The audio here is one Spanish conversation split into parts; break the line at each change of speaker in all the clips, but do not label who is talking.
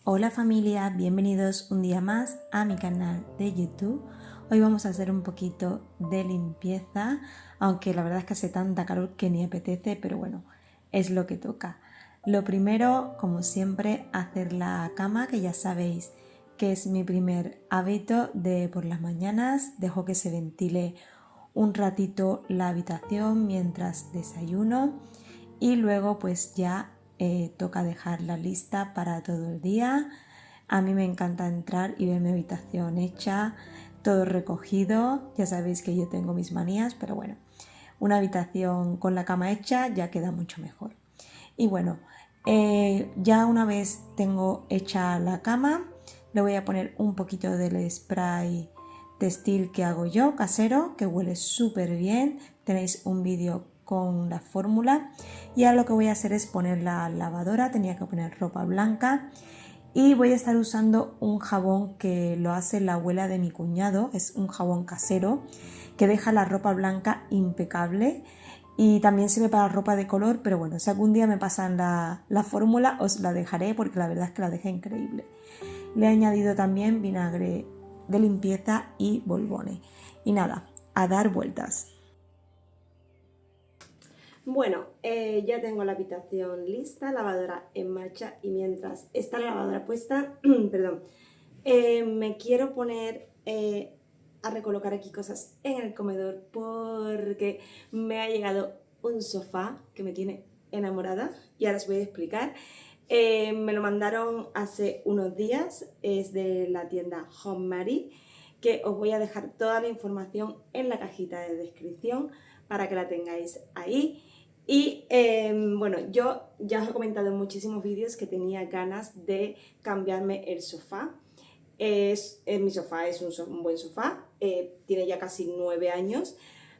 Hola familia, bienvenidos un día más a mi canal de YouTube. Hoy vamos a hacer un poquito de limpieza, aunque la verdad es que hace tanta calor que ni apetece, pero bueno, es lo que toca. Lo primero, como siempre, hacer la cama, que ya sabéis que es mi primer hábito de por las mañanas. Dejo que se ventile un ratito la habitación mientras desayuno y luego pues ya toca dejarla lista para todo el día. A mí me encanta entrar y ver mi habitación hecha, todo recogido. Ya sabéis que yo tengo mis manías, pero bueno, una habitación con la cama hecha ya queda mucho mejor. Y bueno, ya una vez tengo hecha la cama, le voy a poner un poquito del spray textil que hago yo, casero, que huele súper bien. Tenéis un vídeo con la fórmula. Y ahora lo que voy a hacer es poner la lavadora, tenía que poner ropa blanca. Y voy a estar usando un jabón que lo hace la abuela de mi cuñado, es un jabón casero que deja la ropa blanca impecable y también sirve para ropa de color, pero bueno, si algún día me pasan la fórmula os la dejaré porque la verdad es que la deja increíble. Le he añadido también vinagre de limpieza y Volbone. Y nada, a dar vueltas. Bueno, ya tengo la habitación lista, lavadora en marcha y mientras está la lavadora puesta, perdón, me quiero poner a recolocar aquí cosas en el comedor porque me ha llegado un sofá que me tiene enamorada y ahora os voy a explicar. Me lo mandaron hace unos días, es de la tienda HomeMary, que os voy a dejar toda la información en la cajita de descripción para que la tengáis ahí. Y bueno, yo ya os he comentado en muchísimos vídeos que tenía ganas de cambiarme el sofá. Mi sofá es un buen sofá, tiene ya casi 9 años,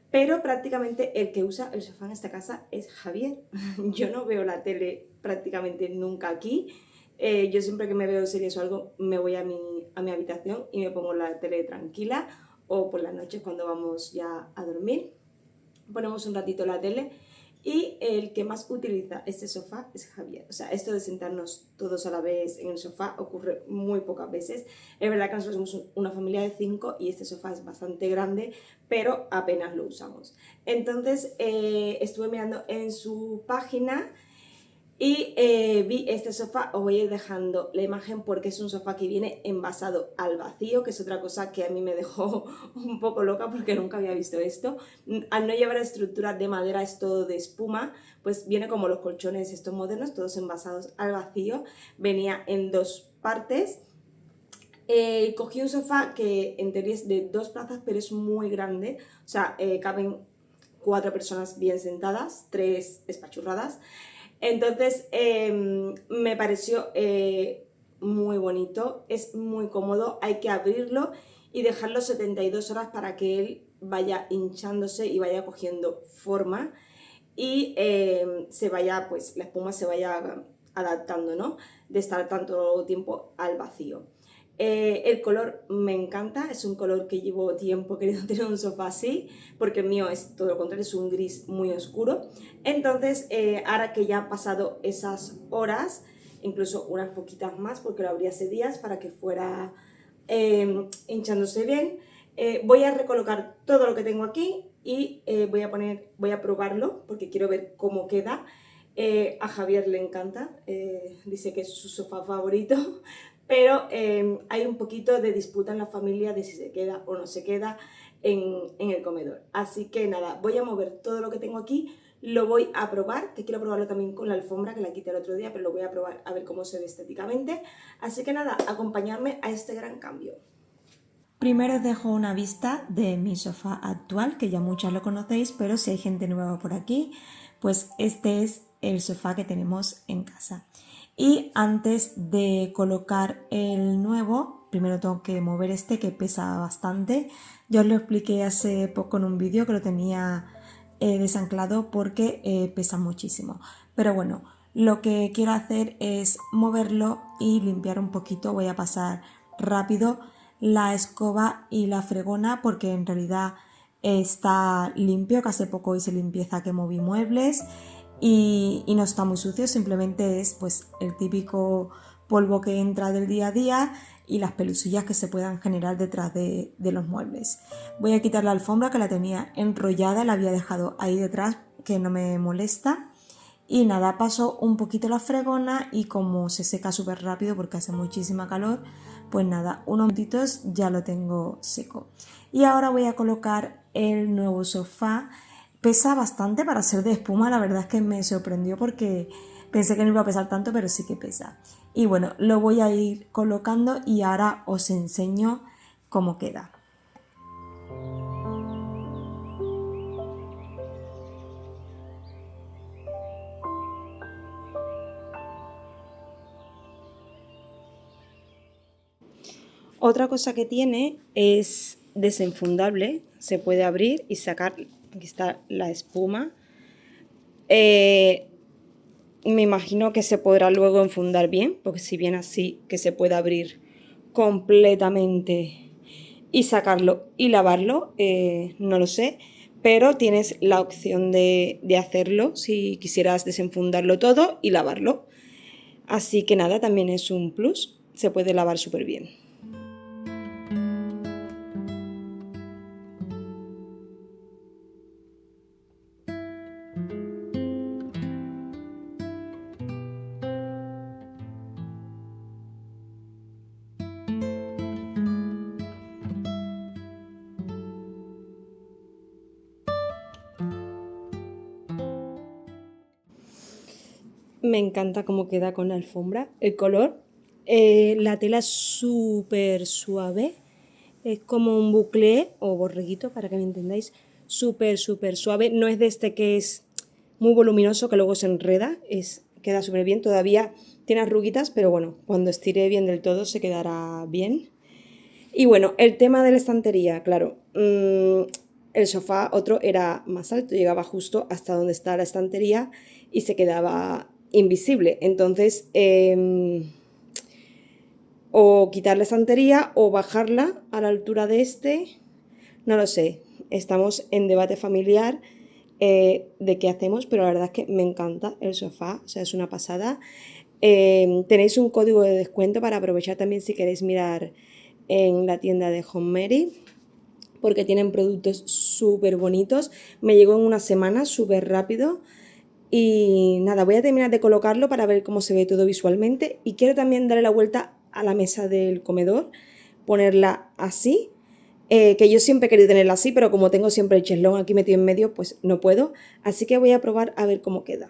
pero prácticamente el que usa el sofá en esta casa es Javier. Yo no veo la tele prácticamente nunca aquí. Yo siempre que me veo series o algo me voy a mi habitación y me pongo la tele tranquila, o por las noches cuando vamos ya a dormir ponemos un ratito la tele y el que más utiliza este sofá es Javier. O sea, esto de sentarnos todos a la vez en el sofá ocurre muy pocas veces. Es verdad que nosotros somos una familia de 5 y este sofá es bastante grande, pero apenas lo usamos. Entonces estuve mirando en su página y vi este sofá. Os voy a ir dejando la imagen porque es un sofá que viene envasado al vacío, que es otra cosa que a mí me dejó un poco loca porque nunca había visto esto. Al no llevar estructura de madera, es todo de espuma, pues viene como los colchones estos modernos, todos envasados al vacío. Venía en dos partes. Cogí un sofá que en teoría es de 2 plazas, pero es muy grande, o sea, caben 4 personas bien sentadas, 3 espachurradas. Entonces me pareció muy bonito, es muy cómodo, hay que abrirlo y dejarlo 72 horas para que él vaya hinchándose y vaya cogiendo forma y se vaya, pues la espuma se vaya adaptando, ¿no? De estar tanto tiempo al vacío. El color me encanta, es un color que llevo tiempo queriendo tener un sofá así, porque el mío es todo lo contrario, es un gris muy oscuro. Entonces, ahora que ya han pasado esas horas, incluso unas poquitas más, porque lo abrí hace días para que fuera hinchándose bien, voy a recolocar todo lo que tengo aquí y voy a probarlo, porque quiero ver cómo queda. A Javier le encanta, dice que es su sofá favorito, pero hay un poquito de disputa en la familia de si se queda o no se queda en el comedor. Así que nada, voy a mover todo lo que tengo aquí, lo voy a probar, que quiero probarlo también con la alfombra, que la quité el otro día, pero lo voy a probar a ver cómo se ve estéticamente. Así que nada, acompañarme a este gran cambio. Primero os dejo una vista de mi sofá actual, que ya muchas lo conocéis, pero si hay gente nueva por aquí, pues este es el sofá que tenemos en casa. Y antes de colocar el nuevo, primero tengo que mover este que pesa bastante. Ya os lo expliqué hace poco en un vídeo que lo tenía desanclado porque pesa muchísimo. Pero bueno, lo que quiero hacer es moverlo y limpiar un poquito. Voy a pasar rápido la escoba y la fregona porque en realidad está limpio, que hace poco hice limpieza que moví muebles y no está muy sucio, simplemente es pues el típico
polvo que entra del día a día y las pelusillas que se puedan generar detrás de los muebles. Voy a quitar la alfombra que la tenía enrollada, la había dejado ahí detrás, que no me molesta. Y nada, paso un poquito la fregona y como se seca súper rápido porque hace muchísima calor, pues nada, unos minutitos ya lo tengo seco. Y ahora voy a colocar el nuevo sofá. Pesa bastante para ser de espuma, la verdad es que me sorprendió porque pensé que no iba a pesar tanto, pero sí que pesa. Y bueno, lo voy a ir colocando y ahora os enseño cómo queda.
Otra cosa que tiene es desenfundable, se puede abrir y sacar, aquí está la espuma. Me imagino que se podrá luego enfundar bien, porque si viene así, que se puede abrir completamente y sacarlo y lavarlo, no lo sé, pero tienes la opción de hacerlo si quisieras desenfundarlo todo y lavarlo. Así que nada, también es un plus, se puede lavar súper bien. Me encanta cómo queda con la alfombra, el color. La tela es súper suave, es como un buclé o borreguito, para que me entendáis, súper, súper suave. No es de este que es muy voluminoso, que luego se enreda, queda súper bien. Todavía tiene arruguitas, pero bueno, cuando estire bien del todo se quedará bien. Y bueno, el tema de la estantería, claro, el sofá otro era más alto, llegaba justo hasta donde está la estantería y se quedaba invisible. Entonces, o quitar la estantería o bajarla a la altura de este, no lo sé. Estamos en debate familiar de qué hacemos, pero la verdad es que me encanta el sofá, o sea, es una pasada. Tenéis un código de descuento para aprovechar también si queréis mirar en la tienda de Homemary, porque tienen productos súper bonitos. Me llegó en una semana, súper rápido. Y nada, voy a terminar de colocarlo para ver cómo se ve todo visualmente. Y quiero también darle la vuelta a la mesa del comedor, ponerla así. Que yo siempre he querido tenerla así, pero como tengo siempre el cheslón aquí metido en medio, pues no puedo. Así que voy a probar a ver cómo queda.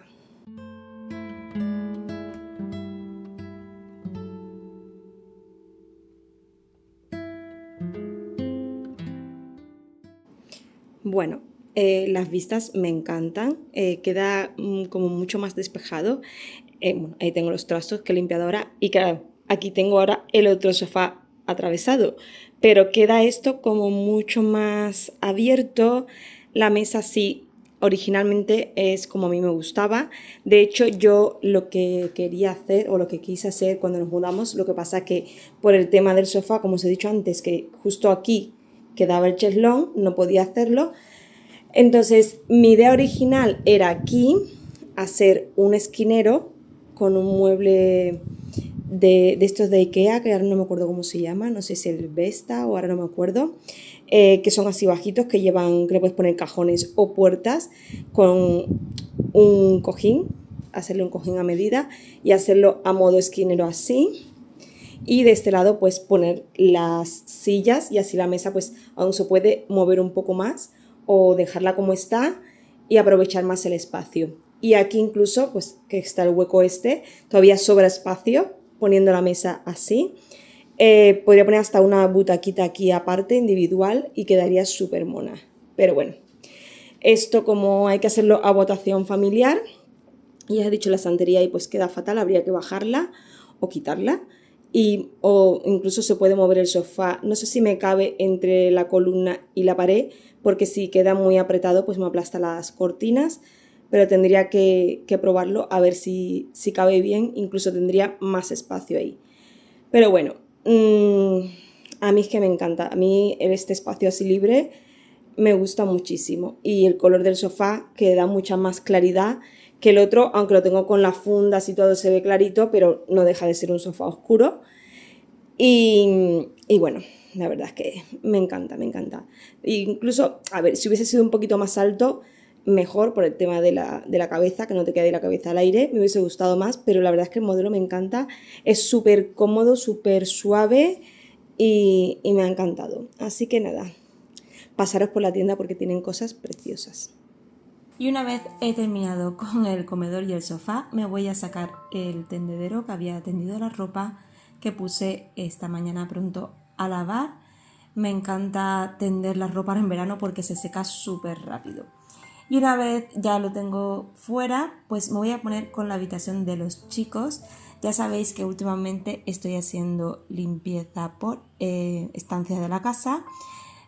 Bueno, las vistas me encantan, queda como mucho más despejado. Bueno, ahí tengo los trastos que he limpiado ahora y claro, aquí tengo ahora el otro sofá atravesado, pero queda esto como mucho más abierto. La mesa sí, originalmente es como a mí me gustaba. De hecho, yo lo que quería hacer o lo que quise hacer cuando nos mudamos, lo que pasa que por el tema del sofá, como os he dicho antes, que justo aquí quedaba el cheslón, no podía hacerlo. Entonces, mi idea original era aquí hacer un esquinero con un mueble de estos de Ikea, que ahora no me acuerdo cómo se llama, no sé si el Vesta o ahora no me acuerdo, que son así bajitos, que llevan, que le puedes poner cajones o puertas con un cojín, hacerle un cojín a medida y hacerlo a modo esquinero así. Y de este lado pues poner las sillas y así la mesa pues aún se puede mover un poco más o dejarla como está y aprovechar más el espacio. Y aquí incluso pues que está el hueco este, todavía sobra espacio poniendo la mesa así. Podría poner hasta una butaquita aquí aparte individual y quedaría súper mona. Pero bueno, esto como hay que hacerlo a votación familiar y ya he dicho la estantería y pues queda fatal, habría que bajarla o quitarla. O incluso se puede mover el sofá. No sé si me cabe entre la columna y la pared, porque si queda muy apretado pues me aplasta las cortinas, pero tendría que probarlo a ver si cabe bien, incluso tendría más espacio ahí. Pero bueno, a mí es que me encanta, a mí este espacio así libre me gusta muchísimo y el color del sofá que da mucha más claridad que el otro, aunque lo tengo con las fundas y todo se ve clarito, pero no deja de ser un sofá oscuro. Y bueno, la verdad es que me encanta, me encanta. Incluso, a ver, si hubiese sido un poquito más alto, mejor por el tema de la cabeza, que no te quede la cabeza al aire, me hubiese gustado más, pero la verdad es que el modelo me encanta, es súper cómodo, súper suave y me ha encantado. Así que nada, pasaros por la tienda porque tienen cosas preciosas.
Y una vez he terminado con el comedor y el sofá, me voy a sacar el tendedero que había tendido la ropa que puse esta mañana pronto a lavar. Me encanta tender la ropa en verano porque se seca súper rápido. Y una vez ya lo tengo fuera, pues me voy a poner con la habitación de los chicos. Ya sabéis que últimamente estoy haciendo limpieza por estancias de la casa.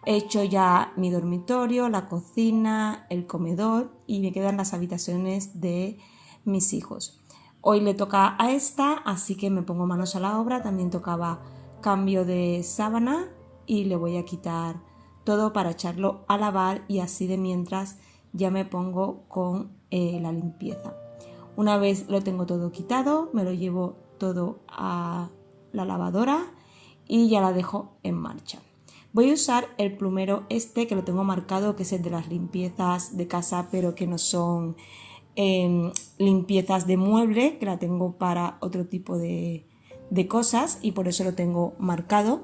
He hecho ya mi dormitorio, la cocina, el comedor y me quedan las habitaciones de mis hijos. Hoy le toca a esta, así que me pongo manos a la obra. También tocaba cambio de sábana y le voy a quitar todo para echarlo a lavar y así de mientras ya me pongo con la limpieza. Una vez lo tengo todo quitado, me lo llevo todo a la lavadora y ya la dejo en marcha. Voy a usar el plumero este que lo tengo marcado, que es el de las limpiezas de casa, pero que no son limpiezas de mueble, que la tengo para otro tipo de cosas y por eso lo tengo marcado.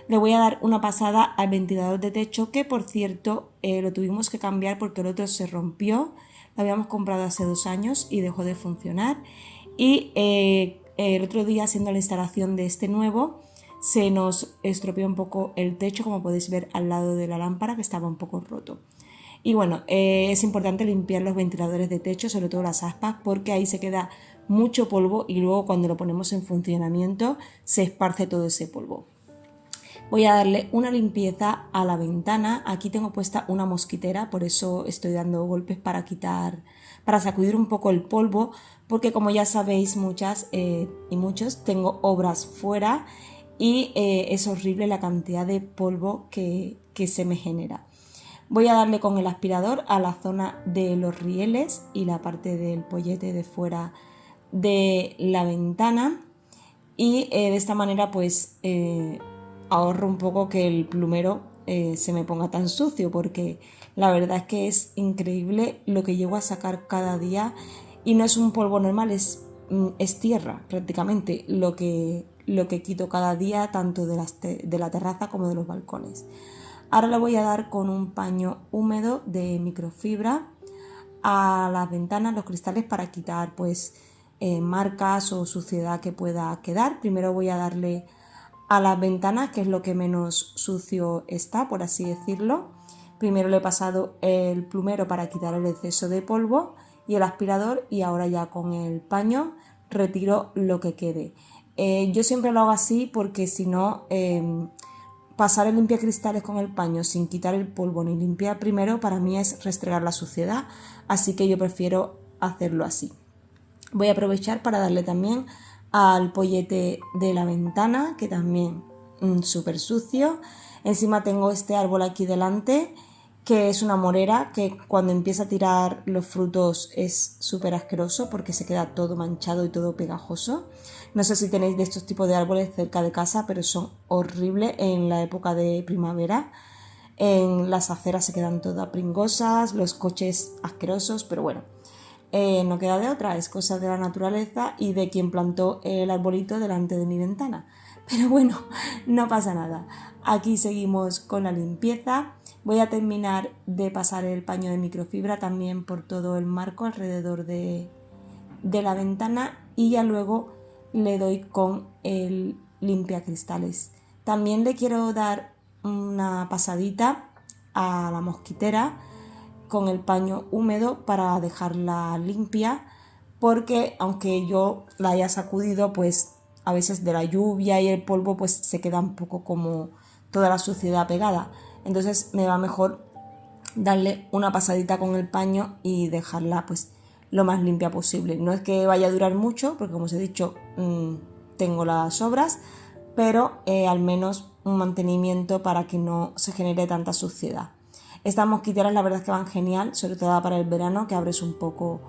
Le voy a dar una pasada al ventilador de techo, que por cierto lo tuvimos que cambiar porque el otro se rompió. Lo habíamos comprado hace 2 años y dejó de funcionar. Y el otro día, haciendo la instalación de este nuevo, se nos estropeó un poco el techo, como podéis ver al lado de la lámpara, que estaba un poco roto. Y bueno, es importante limpiar los ventiladores de techo, sobre todo las aspas, porque ahí se queda mucho polvo y luego cuando lo ponemos en funcionamiento se esparce todo ese polvo. Voy a darle una limpieza a la ventana. Aquí tengo puesta una mosquitera, por eso estoy dando golpes para sacudir un poco el polvo, porque como ya sabéis muchas y muchos, tengo obras fuera y es horrible la cantidad de polvo que se me genera. Voy a darle con el aspirador a la zona de los rieles y la parte del pollete de fuera de la ventana y de esta manera pues ahorro un poco que el plumero se me ponga tan sucio, porque la verdad es que es increíble lo que llego a sacar cada día y no es un polvo normal, es tierra prácticamente lo que quito cada día, tanto de la terraza como de los balcones. Ahora le voy a dar con un paño húmedo de microfibra a las ventanas, los cristales, para quitar pues marcas o suciedad que pueda quedar. Primero voy a darle a las ventanas, que es lo que menos sucio está, por así decirlo. Primero le he pasado el plumero para quitar el exceso de polvo y el aspirador, y ahora ya con el paño retiro lo que quede. Yo siempre lo hago así porque si no, pasar el limpiacristales con el paño sin quitar el polvo ni limpiar primero, para mí es restregar la suciedad, así que yo prefiero hacerlo así. Voy a aprovechar para darle también al pollete de la ventana, que también súper sucio. Encima tengo este árbol aquí delante, que es una morera, que cuando empieza a tirar los frutos es súper asqueroso porque se queda todo manchado y todo pegajoso. No sé si tenéis de estos tipos de árboles cerca de casa, pero son horribles en la época de primavera. En las aceras se quedan todas pringosas, los coches asquerosos, pero bueno, no queda de otra, es cosa de la naturaleza y de quien plantó el arbolito delante de mi ventana. Pero bueno, no pasa nada. Aquí seguimos con la limpieza. Voy a terminar de pasar el paño de microfibra también por todo el marco alrededor de la ventana y ya luego le doy con el limpiacristales. También le quiero dar una pasadita a la mosquitera con el paño húmedo para dejarla limpia, porque aunque yo la haya sacudido, pues a veces de la lluvia y el polvo pues se queda un poco como toda la suciedad pegada. Entonces me va mejor darle una pasadita con el paño y dejarla pues lo más limpia posible. No es que vaya a durar mucho, porque como os he dicho, tengo las obras, pero al menos un mantenimiento para que no se genere tanta suciedad. Estas mosquiteras la verdad es que van genial, sobre todo para el verano, que abres un poco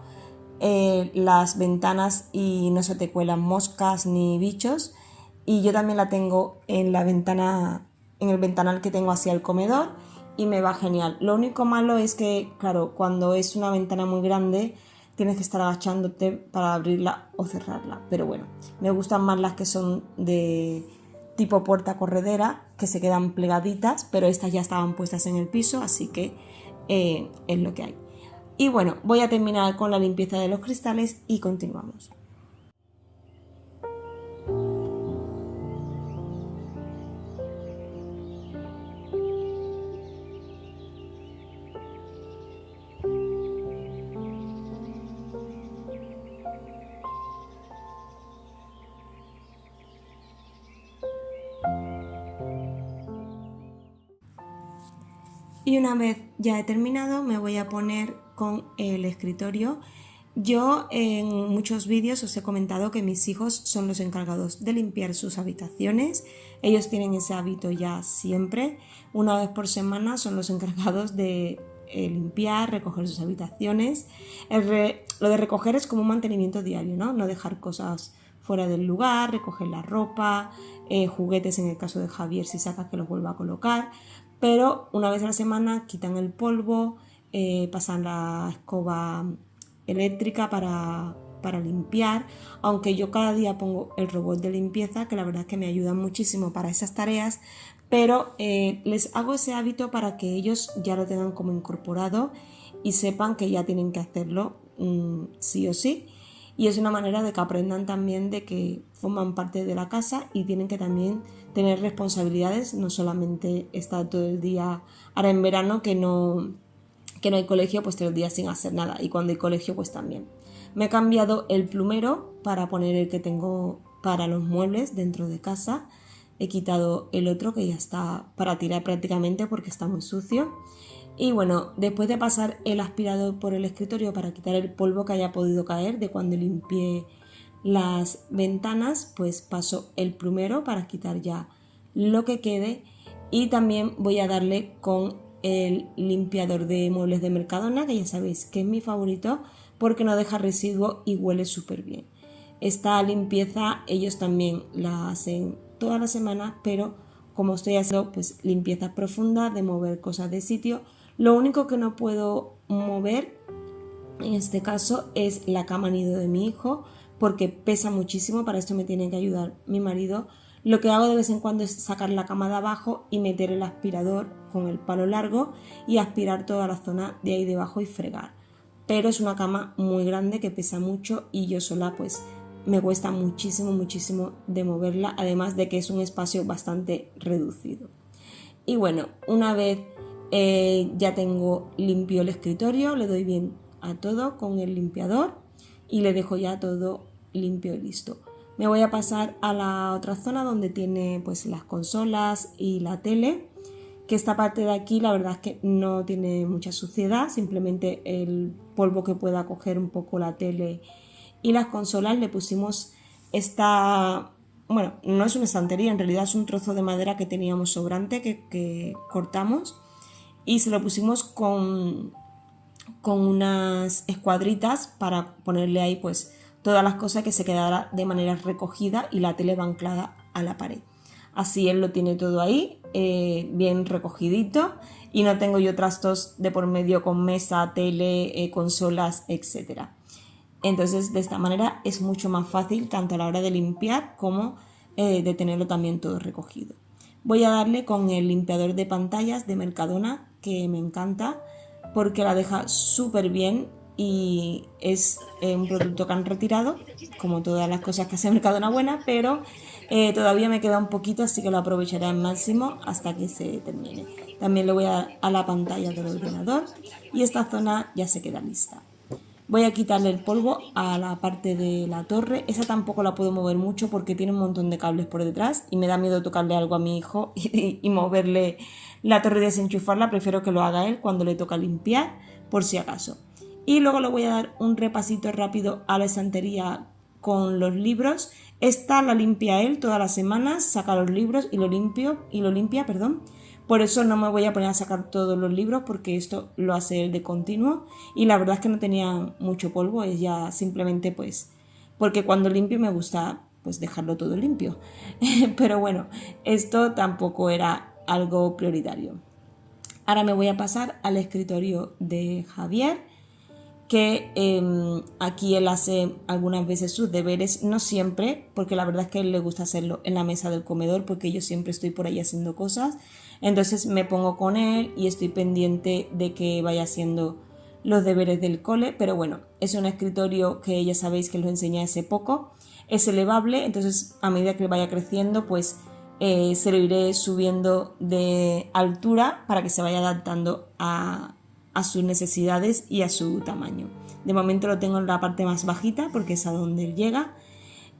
las ventanas y no se te cuelan moscas ni bichos. Y yo también la tengo en la ventana, en el ventanal que tengo hacia el comedor, y me va genial. Lo único malo es que, claro, cuando es una ventana muy grande tienes que estar agachándote para abrirla o cerrarla. Pero bueno, me gustan más las que son de tipo puerta corredera, que se quedan plegaditas, pero estas ya estaban puestas en el piso, así que es lo que hay. Y bueno, voy a terminar con la limpieza de los cristales y continuamos. Y una vez ya he terminado, me voy a poner con el escritorio. Yo en muchos vídeos os he comentado que mis hijos son los encargados de limpiar sus habitaciones. Ellos tienen ese hábito ya siempre. Una vez por semana son los encargados de limpiar, recoger sus habitaciones. Lo de recoger es como un mantenimiento diario, ¿no? No dejar cosas fuera del lugar, recoger la ropa, juguetes en el caso de Javier si saca que los vuelva a colocar. Pero una vez a la semana quitan el polvo, pasan la escoba eléctrica para limpiar, aunque yo cada día pongo el robot de limpieza, que la verdad es que me ayuda muchísimo para esas tareas, pero les hago ese hábito para que ellos ya lo tengan como incorporado y sepan que ya tienen que hacerlo sí o sí. Y es una manera de que aprendan también de que forman parte de la casa y tienen que también tener responsabilidades, no solamente estar todo el día, ahora en verano que no hay colegio, pues todo el día sin hacer nada, y cuando hay colegio pues también. Me he cambiado el plumero para poner el que tengo para los muebles dentro de casa. He quitado el otro que ya está para tirar prácticamente porque está muy sucio. Y bueno, después de pasar el aspirador por el escritorio para quitar el polvo que haya podido caer de cuando limpié las ventanas, pues paso el plumero para quitar ya lo que quede, y también voy a darle con el limpiador de muebles de Mercadona, que ya sabéis que es mi favorito porque no deja residuo y huele súper bien. Esta limpieza ellos también la hacen toda la semana, pero como estoy haciendo pues limpieza profunda de mover cosas de sitio, lo único que no puedo mover en este caso es la cama nido de mi hijo porque pesa muchísimo. Para esto me tiene que ayudar mi marido. Lo que hago de vez en cuando es sacar la cama de abajo y meter el aspirador con el palo largo y aspirar toda la zona de ahí debajo y fregar. Pero es una cama muy grande que pesa mucho y yo sola pues me cuesta muchísimo de moverla, además de que es un espacio bastante reducido. Y bueno, una vez ya tengo limpio el escritorio, le doy bien a todo con el limpiador y le dejo ya todo limpio y listo. Me voy a pasar a la otra zona donde tiene pues las consolas y la tele, que esta parte de aquí la verdad es que no tiene mucha suciedad, simplemente el polvo que pueda coger un poco la tele y las consolas. Le pusimos esta, bueno, no es una estantería, en realidad es un trozo de madera que teníamos sobrante que cortamos y se lo pusimos con unas escuadritas para ponerle ahí pues todas las cosas, que se quedara de manera recogida y la tele va anclada a la pared. Así él lo tiene todo ahí bien recogidito y no tengo yo trastos de por medio con mesa, tele, consolas, etc. Entonces de esta manera es mucho más fácil tanto a la hora de limpiar como de tenerlo también todo recogido. Voy a darle con el limpiador de pantallas de Mercadona, que me encanta porque la deja súper bien y es un producto que han retirado, como todas las cosas que hace Mercadona buena, pero todavía me queda un poquito, así que lo aprovecharé al máximo hasta que se termine. También le voy a dar a la pantalla del ordenador y esta zona ya se queda lista. Voy a quitarle el polvo a la parte de la torre. Esa tampoco la puedo mover mucho porque tiene un montón de cables por detrás y me da miedo tocarle algo a mi hijo y moverle la torre y desenchufarla. Prefiero que lo haga él cuando le toca limpiar, por si acaso. Y luego le voy a dar un repasito rápido a la estantería con los libros. Esta la limpia él todas las semanas, saca los libros y lo limpia, Por eso no me voy a poner a sacar todos los libros porque esto lo hace él de continuo y la verdad es que no tenía mucho polvo, es ya simplemente pues porque cuando limpio me gusta pues dejarlo todo limpio. Pero bueno, esto tampoco era algo prioritario. Ahora me voy a pasar al escritorio de Javier, que aquí él hace algunas veces sus deberes, no siempre, porque la verdad es que a él le gusta hacerlo en la mesa del comedor, porque yo siempre estoy por ahí haciendo cosas. Entonces me pongo con él y estoy pendiente de que vaya haciendo los deberes del cole, pero bueno, es un escritorio que ya sabéis que lo enseñé hace poco, es elevable, entonces a medida que vaya creciendo, pues se lo iré subiendo de altura para que se vaya adaptando a sus necesidades y a su tamaño. De momento lo tengo en la parte más bajita porque es a donde él llega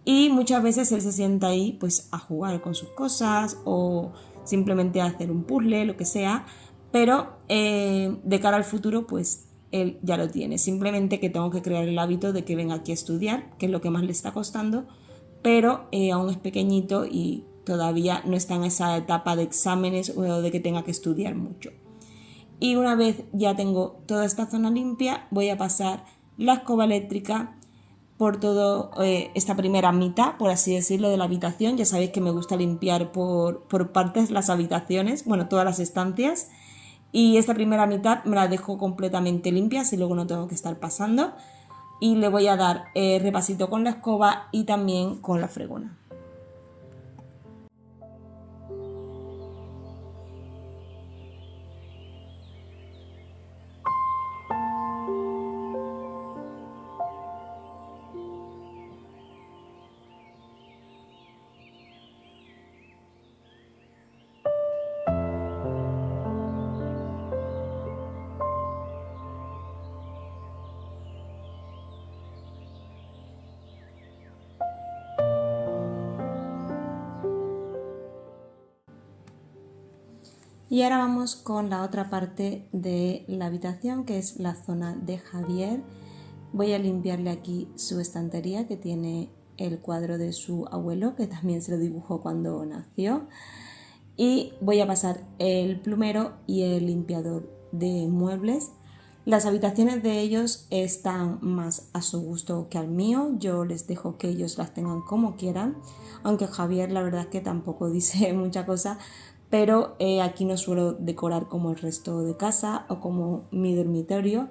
y muchas veces él se sienta ahí pues a jugar con sus cosas o simplemente a hacer un puzzle, lo que sea, pero de cara al futuro pues él ya lo tiene, simplemente que tengo que crear el hábito de que venga aquí a estudiar, que es lo que más le está costando, pero aún es pequeñito y todavía no está en esa etapa de exámenes o de que tenga que estudiar mucho. Y una vez ya tengo toda esta zona limpia, voy a pasar la escoba eléctrica por toda esta primera mitad, por así decirlo, de la habitación. Ya sabéis que me gusta limpiar por partes las habitaciones, bueno, todas las estancias. Y esta primera mitad me la dejo completamente limpia, así luego no tengo que estar pasando. Y le voy a dar repasito con la escoba y también con la fregona. Y ahora vamos con la otra parte de la habitación, que es la zona de Javier. Voy a limpiarle aquí su estantería, que tiene el cuadro de su abuelo, que también se lo dibujó cuando nació. Y voy a pasar el plumero y el limpiador de muebles. Las habitaciones de ellos están más a su gusto que al mío. Yo les dejo que ellos las tengan como quieran, aunque Javier la verdad es que tampoco dice mucha cosa, pero aquí no suelo decorar como el resto de casa o como mi dormitorio,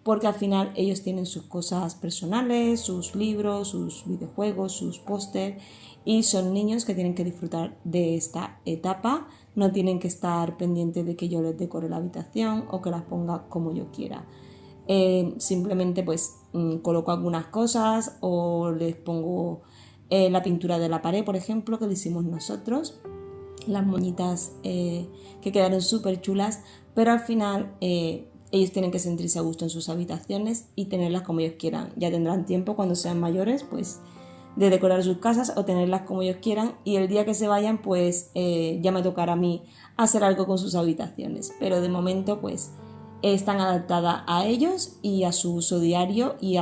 porque al final ellos tienen sus cosas personales, sus libros, sus videojuegos, sus pósters y son niños que tienen que disfrutar de esta etapa, no tienen que estar pendientes de que yo les decore la habitación o que las ponga como yo quiera. Simplemente pues coloco algunas cosas o les pongo la pintura de la pared, por ejemplo, que le hicimos nosotros, las moñitas que quedaron súper chulas, pero al final ellos tienen que sentirse a gusto en sus habitaciones y tenerlas como ellos quieran. Ya tendrán tiempo cuando sean mayores pues de decorar sus casas o tenerlas como ellos quieran, y el día que se vayan pues ya me tocará a mí hacer algo con sus habitaciones, pero de momento pues están adaptadas a ellos y a su uso diario y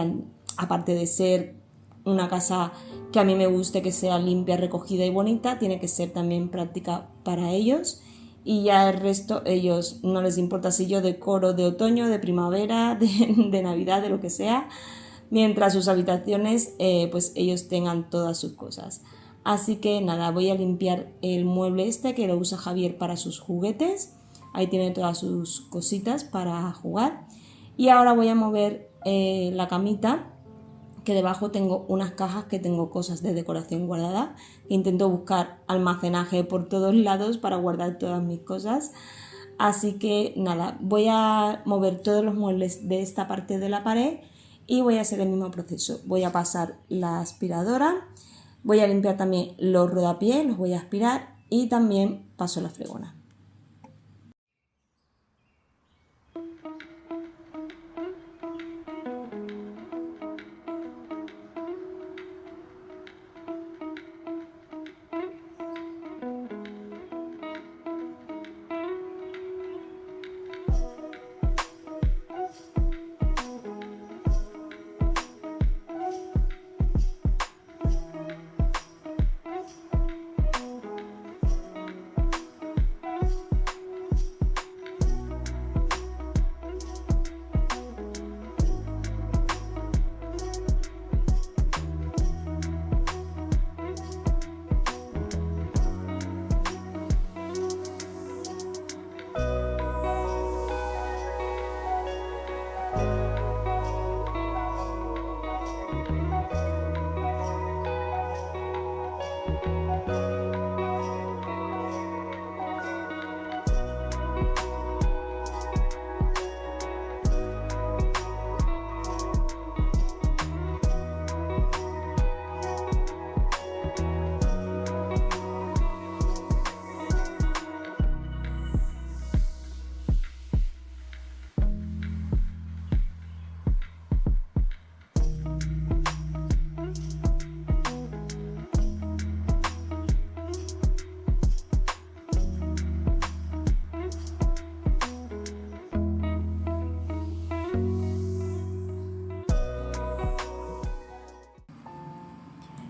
aparte de ser una casa que a mí me guste que sea limpia, recogida y bonita, tiene que ser también práctica para ellos, y ya el resto ellos no les importa si yo decoro de otoño, de primavera, de Navidad, de lo que sea, mientras sus habitaciones pues ellos tengan todas sus cosas. Así que nada, voy a limpiar el mueble este que lo usa Javier para sus juguetes. Ahí tiene todas sus cositas para jugar. Y ahora voy a mover la camita, que debajo tengo unas cajas que tengo cosas de decoración guardadas. Intento buscar almacenaje por todos lados para guardar todas mis cosas. Así que nada, voy a mover todos los muebles de esta parte de la pared y voy a hacer el mismo proceso. Voy a pasar la aspiradora, voy a limpiar también los rodapiés, los voy a aspirar y también paso la fregona.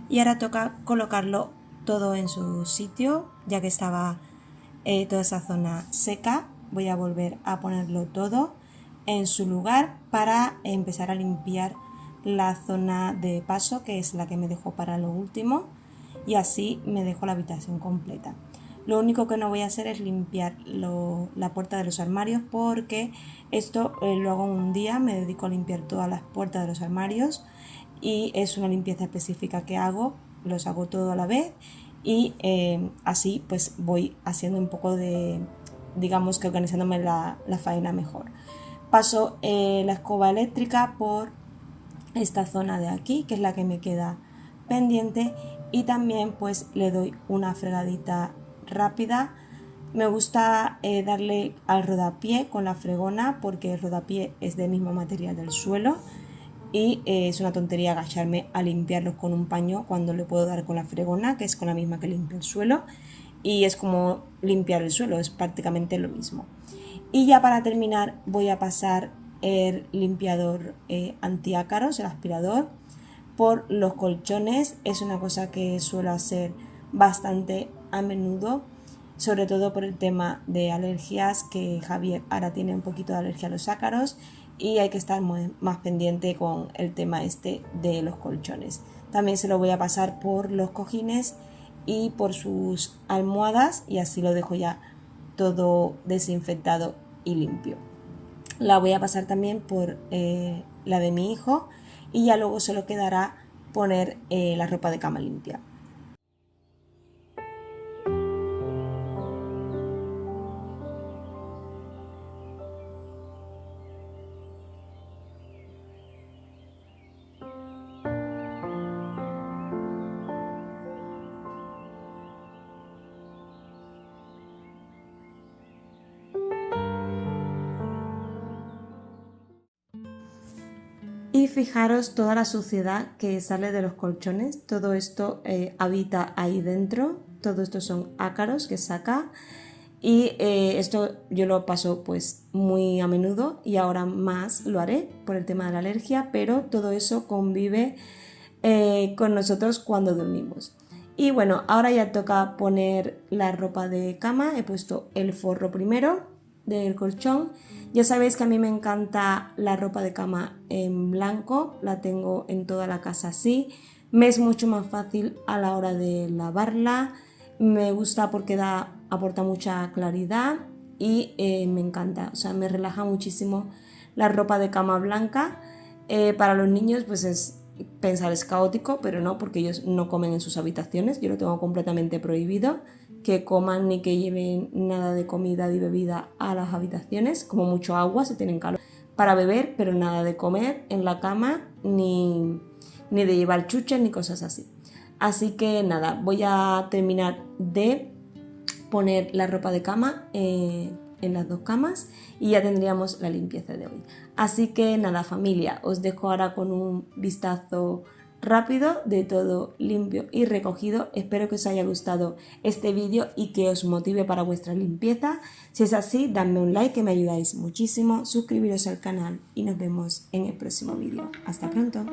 Y ahora toca colocarlo todo en su sitio, ya que estaba toda esa zona seca. Voy a volver a ponerlo todo en su lugar para empezar a limpiar la zona de paso, que es la que me dejó para lo último, y así me dejo la habitación completa. Lo único que no voy a hacer es limpiar la puerta de los armarios, porque esto lo hago en un día. Me dedico a limpiar todas las puertas de los armarios y es una limpieza específica que hago, los hago todo a la vez y así pues voy haciendo un poco de, digamos que organizándome la faena mejor. Paso la escoba eléctrica por esta zona de aquí, que es la que me queda pendiente, y también pues le doy una fregadita rápida. Me gusta darle al rodapié con la fregona, porque el rodapié es del mismo material del suelo y es una tontería agacharme a limpiarlos con un paño cuando le puedo dar con la fregona, que es con la misma que limpio el suelo, y es como limpiar el suelo, es prácticamente lo mismo. Y ya para terminar voy a pasar el limpiador antiácaros, el aspirador, por los colchones. Es una cosa que suelo hacer bastante a menudo, sobre todo por el tema de alergias, que Javier ahora tiene un poquito de alergia a los ácaros y hay que estar más pendiente con el tema este de los colchones. También se lo voy a pasar por los cojines y por sus almohadas, y así lo dejo ya todo desinfectado y limpio. La voy a pasar también por la de mi hijo, y ya luego solo quedará poner la ropa de cama limpia. Y fijaros toda la suciedad que sale de los colchones. Todo esto habita ahí dentro. Todo esto son ácaros que saca. Y esto yo lo paso pues muy a menudo, y ahora más lo haré por el tema de la alergia, pero todo eso convive con nosotros cuando dormimos. Y bueno, ahora ya toca poner la ropa de cama. He puesto el forro primero del colchón. Ya sabéis que a mí me encanta la ropa de cama en blanco, la tengo en toda la casa así. Me es mucho más fácil a la hora de lavarla, me gusta porque aporta mucha claridad y me encanta, o sea, me relaja muchísimo la ropa de cama blanca. Para los niños pues es caótico, pero no, porque ellos no comen en sus habitaciones, yo lo tengo completamente prohibido que coman ni que lleven nada de comida y bebida a las habitaciones, como mucho agua si tienen calor para beber, pero nada de comer en la cama, ni de llevar chuches ni cosas así. Así que nada, voy a terminar de poner la ropa de cama en las dos camas y ya tendríamos la limpieza de hoy. Así que nada, familia, os dejo ahora con un vistazo rápido de todo limpio y recogido. Espero que os haya gustado este vídeo y que os motive para vuestra limpieza. Si es así, dadme un like que me ayudáis muchísimo, suscribiros al canal y nos vemos en el próximo vídeo. Hasta pronto.